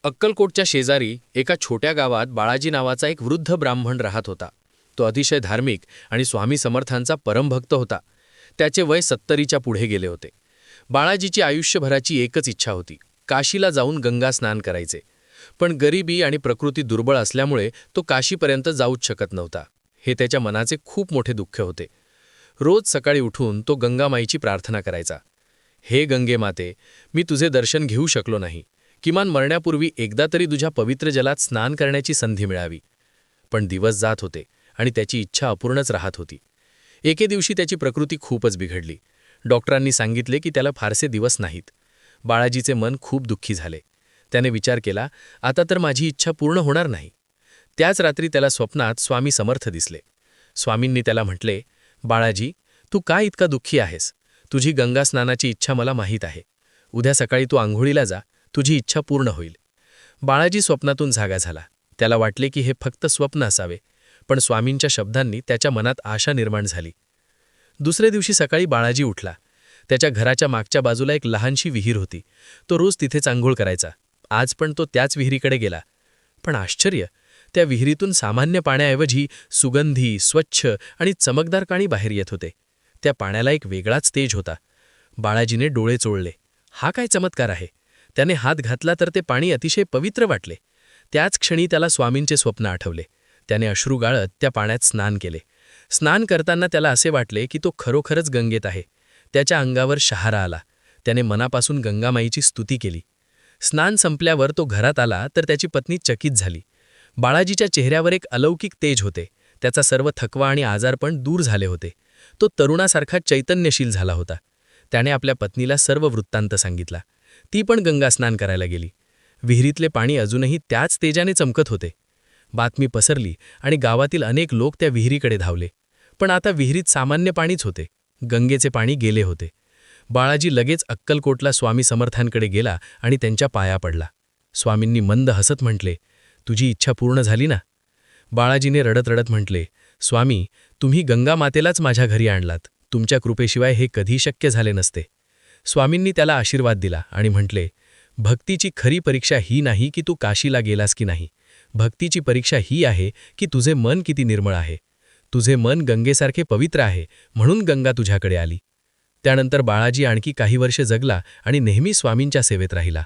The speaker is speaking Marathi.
अक्कलकोटच्या शेजारी एका छोट्या गावात बाळाजी नावाचा एक वृद्ध ब्राह्मण राहत होता. तो अतिशय धार्मिक आणि स्वामी समर्थांचा परमभक्त होता. त्याचे वय 70च्या पुढे गेले होते. बाळाजीची आयुष्यभराची एकच इच्छा होती, काशीला जाऊन गंगा स्नान करायचे. पण गरिबी आणि प्रकृती दुर्बळ असल्यामुळे तो काशीपर्यंत जाऊच शकत नव्हता. हे त्याच्या मनाचे खूप मोठे दुःख होते. रोज सकाळी उठून तो गंगामाईची प्रार्थना करायचा. हे गंगे माते, मी तुझे दर्शन घेऊ शकलो नाही. किमान मरण्यापूर्वी एकदा तरी तुझ्या पवित्र जलात स्नान करण्याची संधी मिळावी. पण दिवस जात होते आणि त्याची इच्छा अपूर्णच राहत होती. एके दिवशी त्याची प्रकृती खूपच बिघडली. डॉक्टरांनी सांगितले की त्याला फारसे दिवस नाहीत. बाळाजीचे मन खूप दुःखी झाले. त्याने विचार केला, आता तर माझी इच्छा पूर्ण होणार नाही. त्याच रात्री त्याला स्वप्नात स्वामी समर्थ दिसले. स्वामींनी त्याला म्हटले, बाळाजी, तू का इतका दुःखी आहेस? तुझी गंगा स्नानाची इच्छा मला माहीत आहे. उद्या सकाळी तू आंघोळीला जा, तुझी इच्छा पूर्ण होईल. बाळाजी स्वप्नातून जागा झाला. त्याला वाटले की हे फक्त स्वप्न असावे, पण स्वामींच्या शब्दांनी त्याच्या मनात आशा निर्माण झाली. दुसरे दिवशी सकाळी बाळाजी उठला. त्याच्या घराच्या मागच्या बाजूला एक लहानशी विहीर होती. तो रोज तिथेच आंघोळ करायचा. आज पण तो त्याच विहिरीकडे गेला. पण आश्चर्य, त्या विहिरीतून सामान्य पाण्याऐवजी सुगंधी, स्वच्छ आणि चमकदार पाणी बाहेर येत होते. त्या पाण्याला एक वेगळाच तेज होता. बाळाजीने डोळे चोळले. हा काय चमत्कार आहे? त्याने हात घातला तर ते पाणी अतिशय पवित्र वाटले. त्याच क्षणी त्याला स्वामींचे स्वप्न आठवले. त्याने अश्रू गाळत त्या पाण्यात स्नान केले. स्नान करताना त्याला असे वाटले की तो खरोखरच गंगेत आहे. त्याच्या अंगावर शहारा आला. त्याने मनापासून गंगामाईची स्तुती केली. स्नान संपल्यावर तो घरात आला तर त्याची पत्नी चकित झाली. बाळाजीच्या चेहऱ्यावर एक अलौकिक तेज होते. त्याचा सर्व थकवा आणि आजारपण दूर झाले होते. तो तरुणासारखा चैतन्यशील झाला होता. त्याने आपल्या पत्नीला सर्व वृत्तांत सांगितला. ती पण गंगा स्नान करायला गेली. विहिरीतले पाणी अजूनही त्याच तेजाने चमकत होते. बातमी पसरली आणि गावातील अनेक लोक त्या विहिरीकडे धावले. पण आता विहिरीत सामान्य पाणीच होते. गंगेचे पाणी गेले होते. बाळाजी लगेच अक्कलकोटला स्वामी समर्थांकडे गेला आणि त्यांच्या पाया पडला. स्वामींनी मंद हसत म्हटले, तुझी इच्छा पूर्ण झाली ना? बाळाजीने रडत रडत म्हटले, स्वामी, तुम्ही गंगा मातेलाच माझ्या घरी आणलात. तुमच्या कृपेशिवाय हे कधी शक्य झाले नसते. स्वामींनी त्याला आशीर्वाद दिला आणि म्हटले, भक्तीची खरी परीक्षा ही नाही की तू काशीला गेलास की नाही. भक्तीची परीक्षा ही आहे की तुझे मन किती निर्मळ आहे. तुझे मन गंगेसारखे पवित्र आहे, म्हणून गंगा तुझ्याकडे आली. त्यानंतर बाळाजी आणखी काही वर्षे जगला आणि नेहमी स्वामींच्या सेवेत राहिला.